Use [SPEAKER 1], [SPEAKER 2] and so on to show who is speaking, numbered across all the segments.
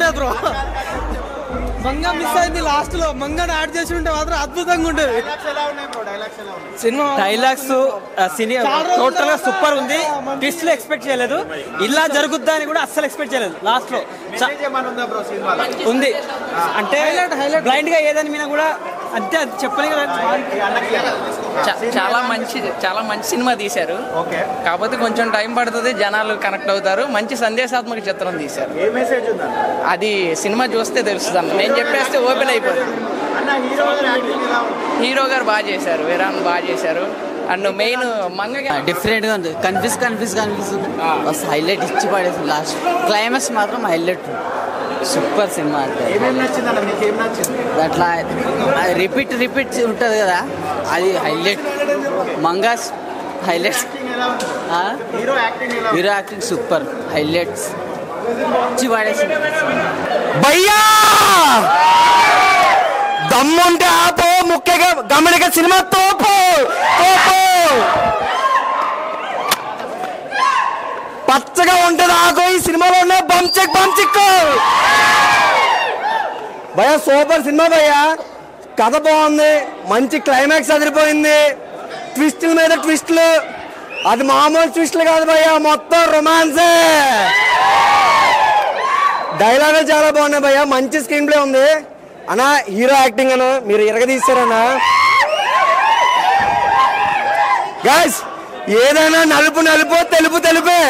[SPEAKER 1] లేదు bro. Manga miss అయింది last లో. మంగని యాడ్ చేసి ఉంటే మాత్రం అద్భుతంగా ఉండేది. సినిమా డైలాగ్స్ టోటల్ గా సూపర్ ఉంది. ట్విస్ట్ లో ఎక్స్పెక్ట్ చేయలేదు, ఇలా జరుగుద్దా అని కూడా అస్సలు ఎక్స్పెక్ట్ చేయలేదు. లాస్ట్ లో ఉంది అంటే బ్లైండ్ గా ఏదని మీద కూడా అంతే, అది చెప్పని కదా.
[SPEAKER 2] చాలా మంచి సినిమా తీశారు. కాకపోతే కొంచెం టైం పడుతుంది, జనాలు కనెక్ట్ అవుతారు. మంచి సందేశాత్మక చిత్రం తీశారు. అది సినిమా చూస్తే తెలుస్తుంది అన్న. నేను చెప్పేస్తే ఓపెన్ అయిపోతుంది. హీరో గారు బాగా చేశారు, వీరాన్ బాగా చేశారు. అండ్ మెయిన్ మంగ
[SPEAKER 3] డిఫరెంట్ గా ఉంది. కనిపిస్తుంది. హైలైట్ ఇచ్చి పడేసింది. లాస్ట్ క్లైమాక్స్ మాత్రం హైలైట్. Super cinema. అట్లా రిపీట్ ఉంటుంది కదా, అది హైలైట్. మంగాస్ highlights. Hero acting super, highlights ఇచ్చి పడేసింది.
[SPEAKER 4] భయ్యా దమ్ముంటే ఆపో, ముఖ్యంగా గమనిక సినిమా తోపు. పచ్చగా ఉంటది ఆకు. ఈ సినిమాలో ఉన్న బంచిక్ భయ్యా సూపర్ సినిమా భయ్యా. కథ బాగుంది, మంచి క్లైమాక్స్ అదిరిపోయింది. ట్విస్టుల మీద ట్విస్టులు, అది మామూలు ట్విస్టులు కాదు భయ్యా, మొత్తం రొమాన్సే. డైలాగులు చాలా బాగున్నాయి భయ్యా, మంచి స్క్రీన్ ప్లే ఉంది అన్నా. హీరో యాక్టింగ్ అన్న మీరు ఎరగదీస్తారన్నా. గైస్ ఏదైనా నలుపు తెలుపే,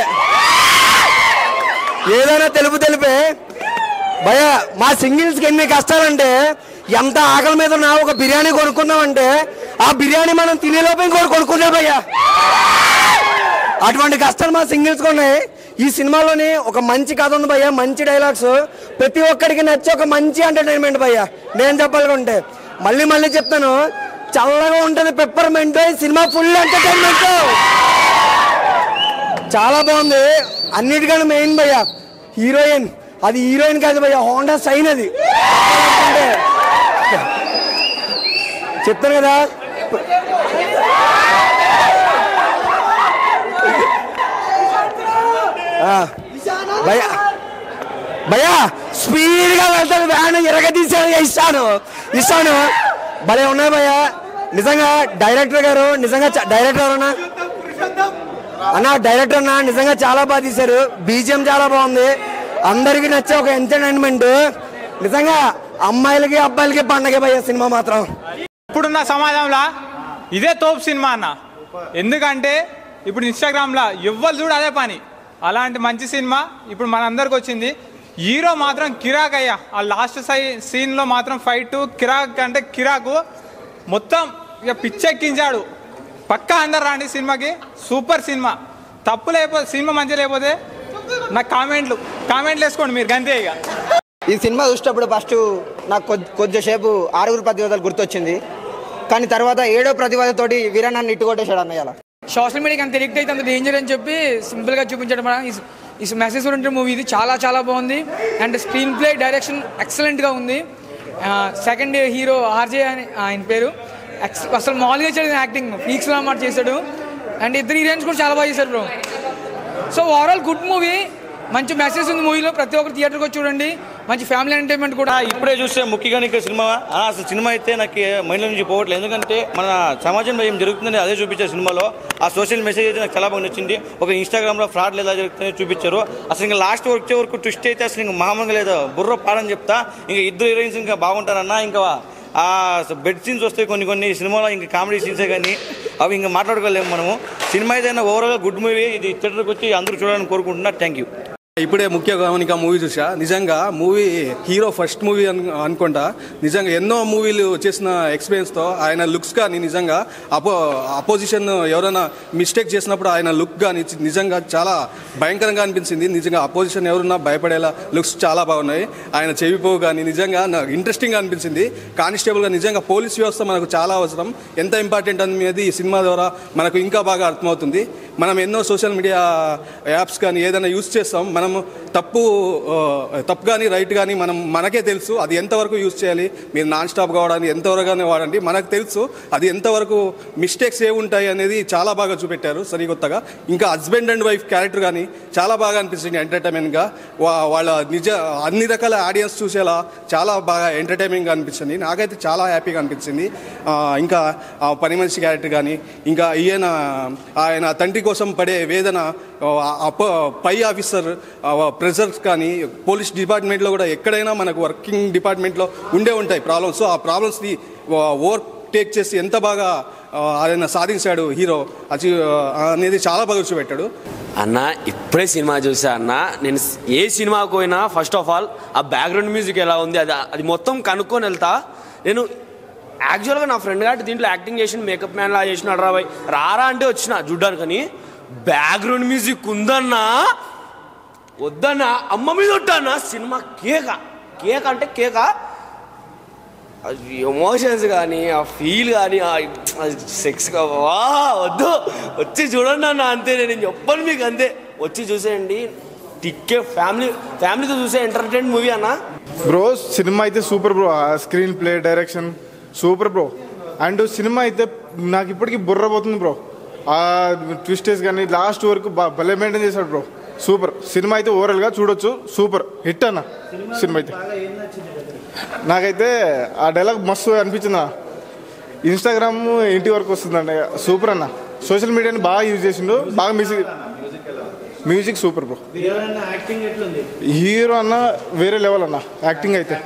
[SPEAKER 4] ఏదైనా తెలుపే భయ్యా. మా సింగిల్స్కి ఎన్ని కష్టాలంటే, ఎంత ఆకలి మీద నా ఒక బిర్యానీ కొనుక్కున్నామంటే ఆ బిర్యానీ మనం తినేలోపు ఇంకోటి కొనుక్కున్నాం భయ్యా. అటువంటి కష్టాలు మా సింగిల్స్కి ఉన్నాయి. ఈ సినిమాలోని ఒక మంచి కథ ఉంది భయ్యా, మంచి డైలాగ్స్, ప్రతి ఒక్కరికి నచ్చే ఒక మంచి ఎంటర్టైన్మెంట్ భయ్యా. నేను చెప్పాలనుకుంటే మళ్ళీ చెప్తాను, చల్లగా ఉంటుంది పెప్పర్మెంట్. ఈ సినిమా ఫుల్ ఎంటర్టైన్మెంట్, చాలా బాగుంది. అన్నిటికన్నా మెయిన్ భయ్యా హీరోయిన్. అది హీరోయిన్ కాదు భయ్యా, హోండా సైన్. అది చెప్తాను కదా. భయ్యా స్పీడ్ గా వెళ్తాను, వ్యాన్ ఎరగదీసాను. ఇస్తాను భలే ఉన్నాయి భయ్యా. నిజంగా డైరెక్టర్ గారు, నిజంగా డైరెక్టర్ డైరెక్టర్ అన్న నిజంగా చాలా బాగా తీశారు. బీజిఎం చాలా బాగుంది, అందరికి నచ్చే ఒక ఎంటర్టైన్మెంట్. నిజంగా అమ్మాయిలకి అబ్బాయిలకి పండగ భయ్యా సినిమా మాత్రం.
[SPEAKER 5] ఇప్పుడున్న సమాజంలో ఇదే తోపు సినిమా అన్న. ఎందుకంటే ఇప్పుడు ఇన్స్టాగ్రామ్లో ఎవ్వరు చూడు అదే పని. అలాంటి మంచి సినిమా ఇప్పుడు మనందరికి వచ్చింది. హీరో మాత్రం కిరాక్ అయ్యా. ఆ లాస్ట్ సీన్లో మాత్రం ఫైట్ కిరాక్ అంటే కిరాకు, మొత్తం ఇక పిచ్చెక్కించాడు. పక్కా అందరు రాండి సినిమాకి. Super cinema. తప్పు లేకపోతే, సినిమా మంచిగా లేకపోతే నాకు కామెంట్లు వేసుకోండి మీరు, గంతే ఇక.
[SPEAKER 4] ఈ సినిమా చూసేటప్పుడు ఫస్ట్ నాకు కొద్దిసేపు 6 ప్రతివాదాలు గుర్తొచ్చింది, కానీ తర్వాత 7వ ప్రతివాదతోటి వీరన్నాన్ని ఇట్టుకొట్టేశాడు అన్నయ్య.
[SPEAKER 2] సోషల్ మీడియాకి అంత ఎడిక్ట్ అయితే అంత డేంజర్ అని చెప్పి సింపుల్గా చూపించడం ఈ మెసేజ్ ఓరియంటెడ్ మూవీ. ఇది చాలా బాగుంది. అండ్ స్క్రీన్ ప్లే, డైరెక్షన్ ఎక్సలెంట్గా ఉంది. సెకండ్ హీరో ఆర్జే అని ఆయన పేరు, అసలు మామూలుగా చేసిన యాక్టింగ్ పీక్స్లో మాట చేశాడు. అండ్ ఇద్దరు హీరోయిన్స్ కూడా చాలా బాగా చేశారు bro. So overall good movie, మంచి మెసేజ్ ఉంది మూవీలో. ప్రతి ఒక్కరు థియేటర్కి వచ్చి చూడండి, మంచి ఫ్యామిలీ ఎంటర్టైన్మెంట్ కూడా.
[SPEAKER 6] ఇప్పుడే చూస్తే ముఖ్యంగా ఇక్కడ సినిమా, అసలు సినిమా అయితే నాకు మైండ్లో నుంచి పోవట్లేదు. ఎందుకంటే మన సమాజంలో ఏం జరుగుతుందని అదే చూపించారు సినిమాలో. ఆ సోషల్ మెసేజ్ అయితే నాకు చాలా బాగా నచ్చింది. ఒక ఇన్స్టాగ్రామ్లో ఫ్రాడ్లు ఎలా జరుగుతుందని చూపించారు. అసలు ఇంకా లాస్ట్ వచ్చే వరకు ట్విస్ట్ అయితే అసలు ఇంకా మామూలుగా లేదు, బుర్ర పాడని చెప్తా. ఇంకా ఇద్దరు హీరోయిన్స్ ఇంకా బాగుంటారన్నా. ఇంకా ఆ బెడ్ సీన్స్ వస్తాయి కొన్ని సినిమాలో, ఇంకా కామెడీ సీన్సే కానీ అవి ఇంకా మాట్లాడుకోలేము మనము. సినిమా అయితే ఓవరాల్గా గుడ్ మూవీ. ఇది థియేటర్కి వచ్చి అందరూ చూడాలని కోరుకుంటున్నా. Thank you.
[SPEAKER 7] ఇప్పుడే ముఖ్య గమనిక మూవీ చూసా. నిజంగా మూవీ హీరో ఫస్ట్ మూవీ అనుకుంటా. నిజంగా ఎన్నో మూవీలు చేసిన ఎక్స్పీరియన్స్తో ఆయన లుక్స్ కానీ నిజంగా అపోజిషన్ ఎవరైనా మిస్టేక్ చేసినప్పుడు ఆయన లుక్ కానీ నిజంగా చాలా భయంకరంగా అనిపించింది. నిజంగా అపోజిషన్ ఎవరున్నా భయపడేలా లుక్స్ చాలా బాగున్నాయి. ఆయన చెవిపోవు కానీ నిజంగా నాకు ఇంట్రెస్టింగ్గా అనిపించింది. కానిస్టేబుల్గా నిజంగా పోలీస్ వ్యవస్థ మనకు చాలా అవసరం, ఎంత ఇంపార్టెంట్ అనేది ఈ సినిమా ద్వారా మనకు ఇంకా బాగా అర్థమవుతుంది. మనం ఎన్నో సోషల్ మీడియా యాప్స్ కానీ ఏదైనా యూజ్ చేస్తాం, మనం మనము తప్పు కానీ రైట్ కానీ మనకే తెలుసు అది ఎంతవరకు యూజ్ చేయాలి. మీరు నాన్ స్టాప్ కావడానికి ఎంతవరకునే వాడండి, మనకు తెలుసు అది ఎంతవరకు మిస్టేక్స్ ఏముంటాయి అనేది చాలా బాగా చూపెట్టారు సరికొత్తగా. ఇంకా హస్బెండ్ అండ్ వైఫ్ క్యారెక్టర్ కానీ చాలా బాగా అనిపిస్తుంది ఎంటర్టైన్మెంట్గా. వాళ్ళ అన్ని రకాల ఆడియన్స్ చూసేలా చాలా బాగా ఎంటర్టైన్మెంట్గా అనిపించింది. నాకైతే చాలా హ్యాపీగా అనిపించింది. ఇంకా పని మనిషి క్యారెక్టర్ కానీ, ఇంకా ఆయన తండ్రి కోసం పడే వేదన, పై ఆఫీసర్ ప్రెజర్స్ కానీ, పోలీస్ డిపార్ట్మెంట్లో కూడా ఎక్కడైనా మనకు వర్కింగ్ డిపార్ట్మెంట్లో ఉండే ఉంటాయి ప్రాబ్లమ్స్. ఆ ప్రాబ్లమ్స్ని ఓవర్టేక్ చేసి ఎంత బాగా ఆయన సాధించాడు హీరో అనేది చాలా బాగా చూపెట్టాడు.
[SPEAKER 8] అన్న ఇప్పుడే సినిమా చూసా అన్న. నేను ఏ సినిమాకు పోయినా ఫస్ట్ ఆఫ్ ఆల్ ఆ బ్యాక్గ్రౌండ్ మ్యూజిక్ ఎలా ఉంది అది మొత్తం కనుక్కొని వెళ్తా. నేను యాక్చువల్గా నా ఫ్రెండ్ గారి దీంట్లో యాక్టింగ్ చేసిన మేకప్ మ్యాన్ లా చేసినాడు రారా అంటే వచ్చిన చూడ్డానికి. కానీ బ్యాక్గ్రౌండ్ మ్యూజిక్ ఉందన్నా వద్దన్నా అమ్మ మీద ఉంటానా సినిమా కేక అంటే కేక. ఎమోషన్స్ కానీ ఆ ఫీల్ కానీ ఆ సెక్స్ వద్దు వచ్చి చూడండి అన్న అంతే. నేను చెప్పను మీకు అంతే, వచ్చి చూసేయండి. ఫ్యామిలీతో చూసే ఎంటర్టైన్ మూవీ అన్న.
[SPEAKER 9] బ్రో సినిమా అయితే super bro. Screen play direction super bro. And cinema అయితే నాకు ఇప్పటికీ బుర్ర పోతుంది బ్రో. ఆ ట్విస్టెస్ కానీ లాస్ట్ వరకు భలే మెయింటైన్ చేశాడు బ్రో. సూపర్ సినిమా అయితే ఓవరాల్గా చూడొచ్చు. సూపర్ హిట్ అన్న సినిమా అయితే. నాకైతే ఆ డైలాగ్ మస్తు అనిపించింది. ఇన్స్టాగ్రామ్ ఇంటి వరకు వస్తుందండి. సూపర్ అన్న. సోషల్ మీడియాని బాగా యూజ్ చేసిండు. బాగా మ్యూజిక్ సూపర్ బ్రో. హీరో అన్న వేరే లెవెల్ అన్న. యాక్టింగ్ అయితే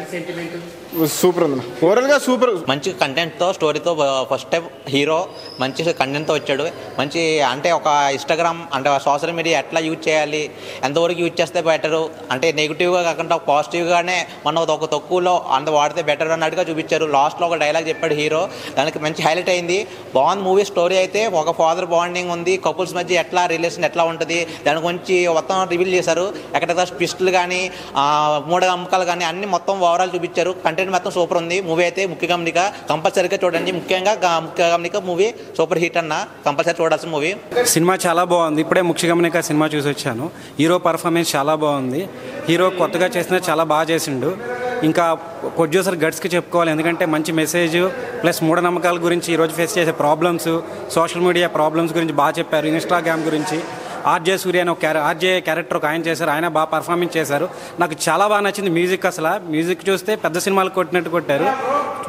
[SPEAKER 9] సూపర్ అన్న. ఓవరాల్గా సూపర్.
[SPEAKER 10] మంచి కంటెంట్తో స్టోరీతో ఫస్ట్ టైం హీరో మంచి కంటెంట్తో వచ్చాడు. మంచి అంటే ఒక ఇన్స్టాగ్రామ్ అంటే సోషల్ మీడియా ఎట్లా యూజ్ చేయాలి, ఎంతవరకు యూజ్ చేస్తే బెటరు, అంటే నెగిటివ్గా కాకుండా పాజిటివ్గానే మనం ఒక తక్కువలో అంత వాడితే బెటర్ అన్నట్టుగా చూపించారు. లాస్ట్లో ఒక డైలాగ్ చెప్పాడు హీరో, దానికి మంచి హైలైట్ అయింది. బాగుంది మూవీ. స్టోరీ అయితే ఒక ఫాదర్ బాండింగ్ ఉంది, కపుల్స్ మధ్య ఎట్లా రిలేషన్ ఎట్లా ఉంటుంది దాని గురించి మొత్తం రివీల్ చేశారు. ఎక్కడెక్కడ ట్విస్టులు కానీ మూఢ నమ్మకాలు కానీ అన్ని మొత్తం ఓవరాల్ చూపించారు. కంటెంట్ మొత్తం సూపర్ ఉంది. మూవీ అయితే ముఖ్య గమనిక కంపల్సరీగా చూడండి. ముఖ్య గమనిక మూవీ సూపర్ హిట్ అన్న, కంపల్సరీ చూడాల్సిన మూవీ.
[SPEAKER 11] సినిమా చాలా బాగుంది. ఇప్పుడే ముఖ్య గమనిక సినిమా చూసి వచ్చాను. హీరో పర్ఫార్మెన్స్ చాలా బాగుంది. హీరో కొత్తగా చేసినా చాలా బాగా చేసిండు. ఇంకా ప్రొడ్యూసర్ గట్స్కి చెప్పుకోవాలి, ఎందుకంటే మంచి మెసేజ్ ప్లస్ మూఢనమ్మకాల గురించి, ఈరోజు ఫేస్ చేసే ప్రాబ్లమ్స్, సోషల్ మీడియా ప్రాబ్లమ్స్ గురించి బాగా చెప్పారు. ఇన్స్టాగ్రామ్ గురించి ఆర్జే సూర్య అని ఒక ఆర్జే క్యారెక్టర్ ఒక ఆయన చేశారు. ఆయన బాగా పర్ఫార్మెన్స్ చేశారు. నాకు చాలా బాగా నచ్చింది మ్యూజిక్. అసలు మ్యూజిక్ చూస్తే పెద్ద సినిమాలు కొట్టినట్టు కొట్టారు.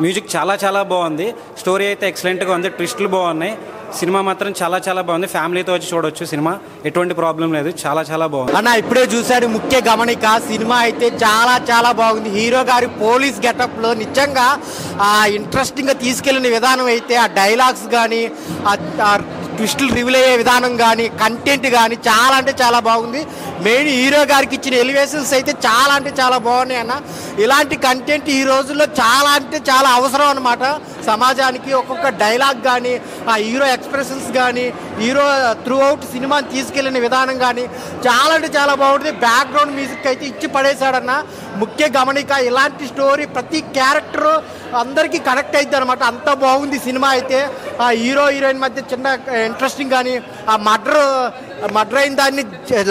[SPEAKER 11] మ్యూజిక్ చాలా చాలా బాగుంది. స్టోరీ అయితే ఎక్సలెంట్గా ఉంది. ట్విస్టులు బాగున్నాయి. సినిమా మాత్రం చాలా చాలా బాగుంది. ఫ్యామిలీతో వచ్చి చూడొచ్చు. సినిమా ఎటువంటి ప్రాబ్లం లేదు. చాలా చాలా బాగుంది
[SPEAKER 4] అన్న. ఇప్పుడే చూశాడు ముఖ్య గమనిక. సినిమా అయితే చాలా చాలా బాగుంది. హీరో గారి పోలీస్ గెటప్లో నిజంగా ఇంట్రెస్టింగ్గా తీసుకెళ్లిన విధానం అయితే, ఆ డైలాగ్స్ కానీ, ఆ ట్విస్టులు రివీల్ అయ్యే విధానం కానీ, కంటెంట్ కానీ చాలా అంటే చాలా బాగుంది. మెయిన్ హీరో గారికి ఇచ్చిన ఎలివేషన్స్ అయితే చాలా అంటే చాలా బాగున్నాయి అన్న. ఇలాంటి కంటెంట్ ఈ రోజుల్లో చాలా అంటే చాలా అవసరం అన్నమాట సమాజానికి. ఒక్కొక్క డైలాగ్ కానీ, ఆ హీరో ఎక్స్ప్రెషన్స్ కానీ, హీరో త్రూ అవుట్ సినిమాని తీసుకెళ్లిన విధానం కానీ చాలా అంటే చాలా బాగుంటుంది. బ్యాక్గ్రౌండ్ మ్యూజిక్ అయితే ఇచ్చి పడేశాడన్న. ముఖ్య గమనిక. ఇలాంటి స్టోరీ ప్రతి క్యారెక్టరు అందరికీ కనెక్ట్ అవుతుంది అనమాట. అంత బాగుంది సినిమా అయితే. ఆ హీరో హీరోయిన్ మధ్య చిన్న ఇంట్రెస్టింగ్ కానీ, ఆ మర్డర్ అయిన దాన్ని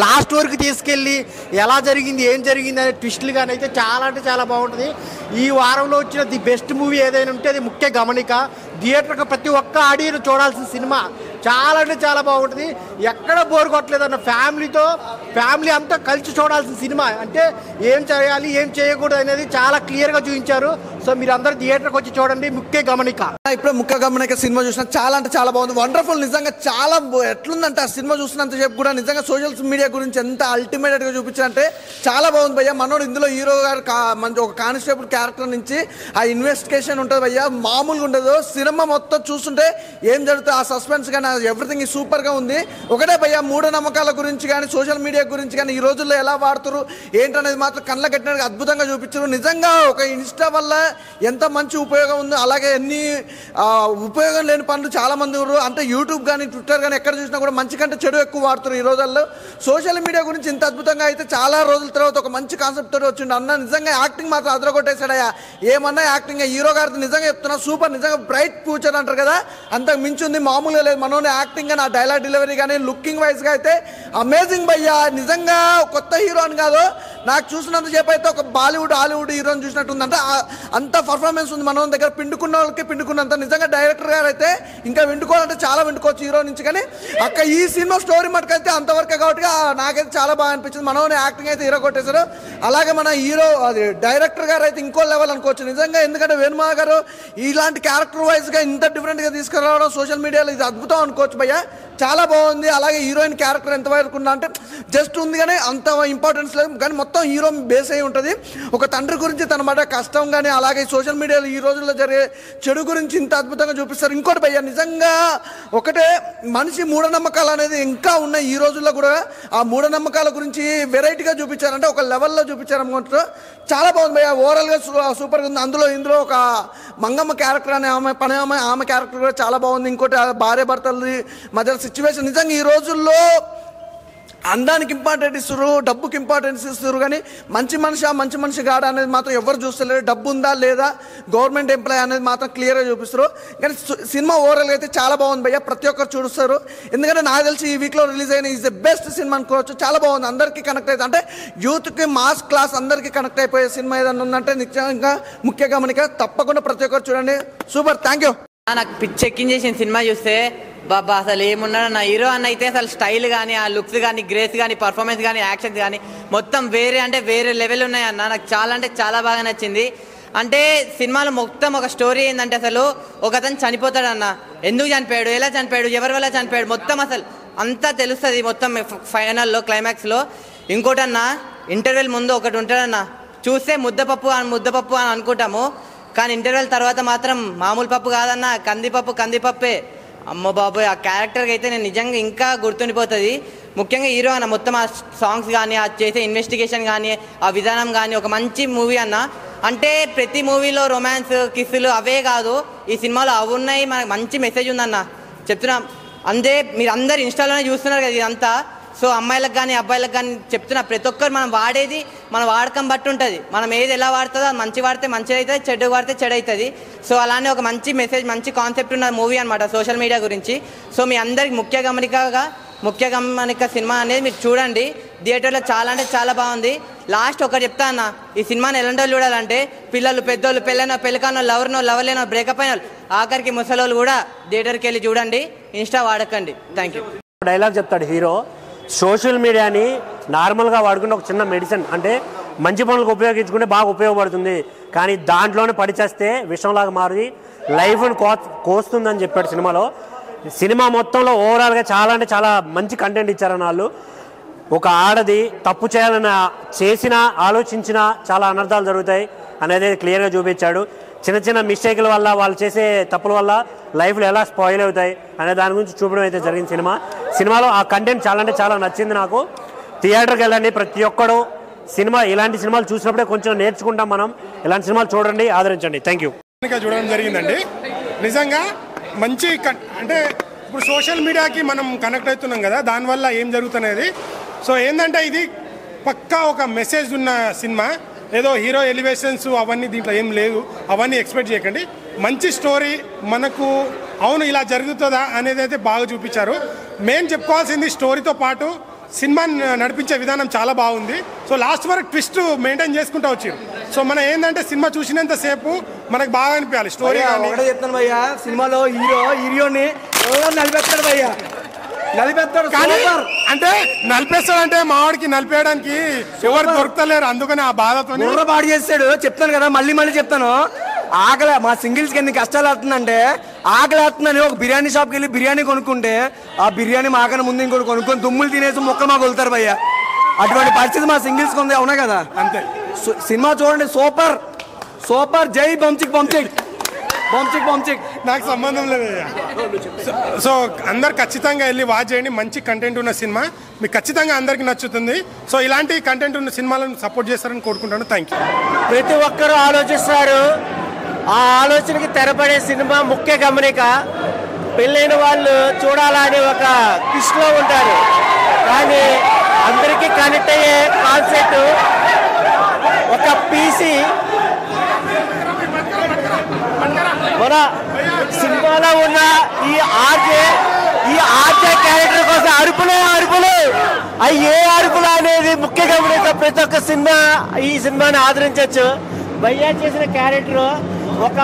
[SPEAKER 4] లాస్ట్ వరకు తీసుకెళ్ళి ఎలా జరిగింది ఏం జరిగింది అనే ట్విస్టులు కానీ అయితే చాలా అంటే చాలా బాగుంటుంది. ఈ వారంలో వచ్చిన ది బెస్ట్ మూవీ ఏదైనా ఉంటే అది ముఖ్య గమనిక. థియేటర్కి ప్రతి ఒక్క ఆడియన్స్ చూడాల్సిన సినిమా. చాలా అంటే చాలా బాగుంటుంది. ఎక్కడ బోర్ కొట్టలేదన్న. ఫ్యామిలీ అంతా కలిసి చూడాల్సిన సినిమా. అంటే ఏం చేయాలి ఏం చేయకూడదు అనేది చాలా క్లియర్గా చూపించారు. సో మీరు అందరూ థియేటర్కి వచ్చి చూడండి. ముఖ్య గమనిక.
[SPEAKER 12] ఇప్పుడే ముఖ్య గమనిక సినిమా చూసిన చాలా అంటే చాలా బాగుంది. వండర్ఫుల్. నిజంగా చాలా ఎట్లుందంటే ఆ సినిమా చూసినంత సేపు కూడా నిజంగా సోషల్ మీడియా గురించి ఎంత అల్టిమేట్గా చూపించారంటే చాలా బాగుంది భయ్య. మనోడు ఇందులో హీరో గారు మంచి ఒక కానిస్టేబుల్ క్యారెక్టర్ నుంచి ఆ ఇన్వెస్టిగేషన్ ఉంటుంది భయ్య, మామూలుగా ఉండదు. సినిమా మొత్తం చూస్తుంటే ఏం జరుగుతుంది ఆ సస్పెన్స్ కానీ ఎవ్రీథింగ్ సూపర్గా ఉంది. ఒకటే భయ్య, మూఢనమ్మకాల గురించి కానీ సోషల్ మీడియా గురించి కానీ ఈ రోజుల్లో ఎలా వాడుతారు ఏంటనేది మాత్రం కళ్ళ కట్టినట్టుగా అద్భుతంగా చూపించారు. నిజంగా ఒక ఇన్స్టా వల్ల ఎంత మంచి ఉపయోగం ఉందో అలాగే ఎన్ని ఉపయోగం లేని పనులు చాలామంది ఉన్నారు. అంటే యూట్యూబ్ కానీ ట్విట్టర్ కానీ ఎక్కడ చూసినా కూడా మంచి కంటే చెడు ఎక్కువ వాడుతున్నారు ఈ రోజుల్లో. సోషల్ మీడియా గురించి ఇంత అద్భుతంగా అయితే చాలా రోజుల తర్వాత ఒక మంచి కాన్సెప్ట్ తోటి వచ్చిండు అన్న. నిజంగా యాక్టింగ్ మాత్రం అదరగొట్టేశాడయ్యా. ఏమన్నా యాక్టింగ్ హీరో గారితో నిజంగా చెప్తున్నా సూపర్. నిజంగా బ్రైట్ ఫ్యూచర్ అంటారు కదా, అంతకు మించి ఉంది, మామూలుగా లేదు. మనోని యాక్టింగ్ కానీ ఆ డైలాగ్ డెలివరీ కానీ లుకింగ్ వైజ్గా అయితే అమేజింగ్ భయ్యా. నిజంగా కొత్త హీరో అని కాదు, నాకు చూసినంత సేపు అయితే ఒక బాలీవుడ్ హాలీవుడ్ హీరోని చూసినట్టుంది. అంటే అంత పర్ఫార్మెన్స్ ఉంది మన దగ్గర. పిండుకున్న వాళ్ళకి పిండుకున్నంత. నిజంగా డైరెక్టర్ గారు అయితే ఇంకా వింటుకోవాలంటే చాలా వింటుకోవచ్చు హీరో నుంచి. కానీ ఈ సినిమా స్టోరీ మటుకైతే అంతవరకే కాబట్టి నాకైతే చాలా బాగా అనిపించింది. మనోని యాక్టింగ్ అయితే హీరో కొట్టేశారు. అలాగే మన హీరో అది డైరెక్టర్ గారు అయితే ఇంకో లెవెల్ అనుకోవచ్చు నిజంగా. ఎందుకంటే వేణుమా గారు ఇలాంటి క్యారెక్టర్ వైజ్గా ఇంత డిఫరెంట్గా తీసుకురావడం సోషల్ మీడియాలో ఇది అద్భుతం అనుకోవచ్చు భయ్య. చాలా బాగుంది. అలాగే హీరోయిన్ క్యారెక్టర్ ఎంతవరకు ఉందా అంటే జస్ట్ ఉంది కానీ అంత ఇంపార్టెన్స్ లేదు. కానీ మొత్తం హీరో బేస్ అయి ఉంటుంది. ఒక తండ్రి గురించి తన మాట కష్టం కానీ అలాగే సోషల్ మీడియాలో ఈ రోజుల్లో జరిగే చెడు గురించి ఇంత అద్భుతంగా చూపిస్తారు. ఇంకోటి భయ్య నిజంగా ఒకటే మనిషి మూఢనమ్మకాలు అనేది ఇంకా ఉన్నాయి ఈ రోజుల్లో కూడా. ఆ మూఢనమ్మకాల గురించి వెరైటీగా చూపించారంటే ఒక లెవెల్లో చూపించారు అనుకుంటారు. చాలా బాగుంది భయ్య. ఓవరాల్గా సూపర్గా ఉంది. ఇందులో ఒక మంగమ్మ క్యారెక్టర్ అనే ఆమె క్యారెక్టర్ కూడా చాలా బాగుంది. ఇంకోటి భార్య భర్తలది మధ్య సిచ్యువేషన్ నిజంగా ఈ రోజుల్లో అందానికి ఇంపార్టెంట్ ఇస్తారు, డబ్బుకి ఇంపార్టెన్స్ ఇస్తారు. కానీ మంచి మనిషి గాడ అనేది మాత్రం ఎవరు చూస్తలేరు. డబ్బు ఉందా లేదా, గవర్నమెంట్ ఎంప్లాయ్ అనేది మాత్రం క్లియర్గా చూపిస్తారు. కానీ సినిమా ఓవరాల్గా అయితే చాలా బాగుంది భయ్య. ప్రతి ఒక్కరు చూస్తారు. ఎందుకంటే నాకు తెలిసి ఈ వీక్లో రిలీజ్ అయిన ఈజ్ ద బెస్ట్ సినిమా అనుకోవచ్చు. చాలా బాగుంది. అందరికీ కనెక్ట్ అవుతుంది. అంటే యూత్కి మాస్ క్లాస్ అందరికీ కనెక్ట్ అయిపోయే సినిమా ఏదన్నా ఉందంటే నిజంగా ముఖ్య గమనిక. తప్పకుండా ప్రతి ఒక్కరు చూడండి. సూపర్. Thank you.
[SPEAKER 13] నాకు పిచ్చెక్కించేసిన సినిమా చూస్తే బాబా అసలు ఏమున్నాడు నా హీరో అన్న అయితే అసలు స్టైల్ కానీ ఆ లుక్స్ కానీ గ్రేస్ కానీ పర్ఫార్మెన్స్ కానీ యాక్షన్స్ కానీ మొత్తం వేరే లెవెల్ ఉన్నాయన్న. నాకు చాలా అంటే చాలా బాగా నచ్చింది. అంటే సినిమాలో మొత్తం ఒక స్టోరీ ఏంటంటే అసలు ఒక అతను చనిపోతాడన్న. ఎందుకు చనిపోయాడు, ఎలా చనిపోయాడు, ఎవరి వల్ల చనిపోయాడు మొత్తం అసలు అంతా తెలుస్తుంది మొత్తం ఫైనల్లో క్లైమాక్స్లో. ఇంకోటన్న ఇంటర్వెల్ ముందు ఒకటి ఉంటాడన్న, చూస్తే ముద్దపప్పు అని అనుకుంటాము. కానీ ఇంటర్వెల్ తర్వాత మాత్రం మామూలు పప్పు కాదన్న, కందిపప్పే. అమ్మ బాబోయ్ ఆ క్యారెక్టర్కి అయితే నేను నిజంగా ఇంకా గుర్తుండిపోతుంది. ముఖ్యంగా హీరో అన్న మొత్తం ఆ సాంగ్స్ కానీ ఆ చేసే ఇన్వెస్టిగేషన్ కానీ ఆ విధానం కానీ ఒక మంచి మూవీ అన్న. అంటే ప్రతి మూవీలో రొమాన్స్ కిస్సులు అవే కాదు, ఈ సినిమాలో అవి ఉన్నాయి. మనకు మంచి మెసేజ్ ఉందన్న చెప్తున్నా. అంతే మీరు అందరు ఇన్స్టాలోనే చూస్తున్నారు కదా ఇదంతా. సో అమ్మాయిలకు కానీ అబ్బాయిలకు కానీ చెప్తున్నా, ప్రతి ఒక్కరు మనం వాడేది మన వాడకం బట్టి ఉంటుంది. మనం ఏది ఎలా వాడుతుందో అది మంచి వాడితే మంచిది అవుతుంది, చెడు వాడితే చెడు అవుతుంది. సో అలానే ఒక మంచి మెసేజ్ మంచి కాన్సెప్ట్ ఉన్న మూవీ అనమాట సోషల్ మీడియా గురించి. సో మీ అందరికి ముఖ్య గమనిక సినిమా అనేది మీరు చూడండి. థియేటర్లో చాలా అంటే చాలా బాగుంది. లాస్ట్ ఒకటి చెప్తా అన్న, ఈ సినిమాని ఎలాంటి వాళ్ళు చూడాలంటే పిల్లలు పెద్దోళ్ళు పెళ్ళికానో లవర్ లేనో బ్రేకప్ అయిన వాళ్ళు ఆఖరికి ముసలోళ్ళు కూడా థియేటర్కి వెళ్ళి చూడండి. ఇన్స్టా వాడకండి. Thank you.
[SPEAKER 14] డైలాగ్ చెప్తాడు హీరో, సోషల్ మీడియాని నార్మల్గా వాడుకుంటే ఒక చిన్న మెడిసిన్, అంటే మంచి పనులకు ఉపయోగించుకుంటే బాగా ఉపయోగపడుతుంది. కానీ దాంట్లోనే పడిచేస్తే విషంలాగా మారి లైఫ్ని కోస్తుందని చెప్పాడు సినిమాలో. సినిమా మొత్తంలో ఓవరాల్గా చాలా అంటే చాలా మంచి కంటెంట్ ఇచ్చారన్న వాళ్ళు. ఒక ఆడది తప్పు చేసినా ఆలోచించినా చాలా అనర్థాలు జరుగుతాయి అనేది క్లియర్గా చూపించాడు. చిన్న మిస్టేక్ల వల్ల వాళ్ళు చేసే తప్పుల వల్ల లైఫ్లో ఎలా స్పాయిల్ అవుతాయి అనే దాని గురించి చూపడం అయితే జరిగింది సినిమాలో. ఆ కంటెంట్ చాలా అంటే చాలా నచ్చింది నాకు. థియేటర్కి వెళ్ళండి ప్రతి ఒక్కడు. ఇలాంటి సినిమాలు చూసినప్పుడే కొంచెం నేర్చుకుంటాం మనం. ఇలాంటి సినిమాలు చూడండి, ఆదరించండి. Thank you.
[SPEAKER 15] చూడడం జరిగిందండి. నిజంగా మంచి అంటే ఇప్పుడు సోషల్ మీడియాకి మనం కనెక్ట్ అవుతున్నాం కదా, దానివల్ల ఏం జరుగుతున్నది. సో ఏంటంటే ఇది పక్కా ఒక మెసేజ్ ఉన్న సినిమా. ఏదో హీరో ఎలివేషన్స్ అవన్నీ దీంట్లో ఏం లేదు, అవన్నీ ఎక్స్పెక్ట్ చేయకండి. మంచి స్టోరీ మనకు అవును ఇలా జరుగుతుందా అనేది అయితే బాగా చూపించారు. మెయిన్ చెప్పుకోవాల్సింది స్టోరీతో పాటు సినిమాని నడిపించే విధానం చాలా బాగుంది. సో లాస్ట్ వరకు ట్విస్ట్ మెయింటైన్ చేసుకుంటూ వచ్చారు. సో మనం ఏంటంటే సినిమా చూసినంతసేపు మనకు బాగా అనిపించాలి స్టోరీ.
[SPEAKER 4] చెప్తాను భయ్యా, సినిమాలో హీరోని నలిపేస్తాడు భయ్యా, నలిపేస్తాడు.
[SPEAKER 15] అంటే నలిపేస్తాడంటే మావాడికి నలిపేయడానికి ఎవరు దొరుకుతలేరు, అందుకని ఆ బాధతో
[SPEAKER 4] పాడు చేస్తాడు. చెప్తాను కదా, మళ్ళీ చెప్తాను. ఆకలి మా సింగిల్స్కి ఎన్ని కష్టాలు అవుతుందంటే, ఆకలి అవుతుందని ఒక బిర్యానీ షాప్కి వెళ్ళి బిర్యానీ కొనుక్కుంటే ఆ బిర్యానీ మాకన్నా ముందు ఇంకోటి కొనుక్కొని దుమ్ములు తినేసి మొక్కలు మాకు వెళ్తారు భయ్య. అటువంటి పరిస్థితి మా సింగిల్స్కి ఉంది. అవునా కదా?
[SPEAKER 15] అంతే.
[SPEAKER 4] సినిమా చూడండి, సూపర్. జై బంచిక్
[SPEAKER 15] నాకు సంబంధం లేదు. సో అందరు ఖచ్చితంగా వెళ్ళి వాచ్ చేయండి. మంచి కంటెంట్ ఉన్న సినిమా మీకు ఖచ్చితంగా అందరికి నచ్చుతుంది. సో ఇలాంటి కంటెంట్ ఉన్న సినిమాలను సపోర్ట్ చేస్తారని కోరుకుంటాను. Thank you.
[SPEAKER 4] ప్రతి ఒక్కరూ ఆలోచిస్తారు
[SPEAKER 16] ఆ ఆలోచనకి తెరపడే సినిమా ముఖ్య గమనిక. పెళ్ళైన వాళ్ళు చూడాలని ఒక కిష్లో ఉంటారు, కానీ అందరికీ కనెక్ట్ అయ్యే కాన్సెప్ట్ ఒక పీసీ. మన సినిమాలో ఉన్న ఈ ఆర్జే క్యారెక్టర్ కోసం అరుపులు అవి ఏ అరుపులు అనేది ముఖ్య గమనిక. ప్రతి ఒక్క ఈ సినిమాని ఆదరించవచ్చు. భయ్యా చేసిన క్యారెక్టర్ ఒక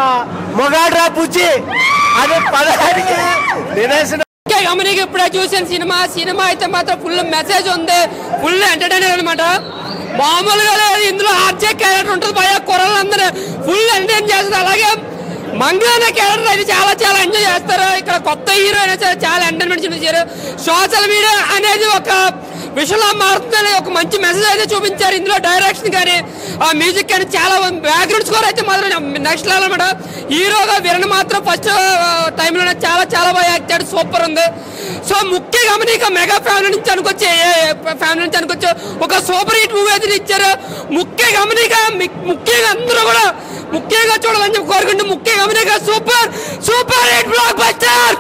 [SPEAKER 16] మొగాడ్రా పుచ్చి అనే పదానికి నిదర్శనం.
[SPEAKER 17] గమనిక ఇప్పుడే చూసిన సినిమా అయితే మాత్రం ఫుల్ మెసేజ్ ఉంది, ఫుల్ ఎంటర్టైనర్ అనమాట. మామూలుగా లేదు, ఇందులో ఆర్జే క్యారెక్టర్ ఉంటుంది భయ్యా, కుర్రలందరూ ఫుల్ ఎంటర్టైన్ చేస్తారు. అలాగే మంగళ అనే క్యారెక్టర్ అయితే చాలా ఎంజాయ్ చేస్తారు. ఇక్కడ కొత్త హీరో అయినా సరే చాలా ఎంటర్టైన్మెంట్ చూపించారు. సోషల్ మీడియా అనేది ఒక విషయంలో మారుతుందని ఒక మంచి మెసేజ్ అయితే చూపించారు. ఇందులో డైరెక్షన్ కానీ ఆ మ్యూజిక్ కానీ చాలా బ్యాక్గ్రౌండ్ స్కోర్ అయితే మాత్రం నెక్స్ట్ లెవెల్ అనమాట. హీరోగా విరణ్ మాత్రం ఫస్ట్ టైంలోనే చాలా బాగా యాక్ట్ చేశాడు, సూపర్ ఉంది. సో ముఖ్య గమనిక మెగా ఫ్యామిలీ నుంచి అనుకొచ్చి ఒక సూపర్ హిట్ మూవీ అయితే ఇచ్చారు. ముఖ్య గమనిక ముఖ్యంగా అందరూ కూడా ముఖ్యంగా చూడాలని చెప్పి కోరుకుంటూ ముఖ్య గమనిక సూపర్ హిట్ బ్లాక్ బస్టర్.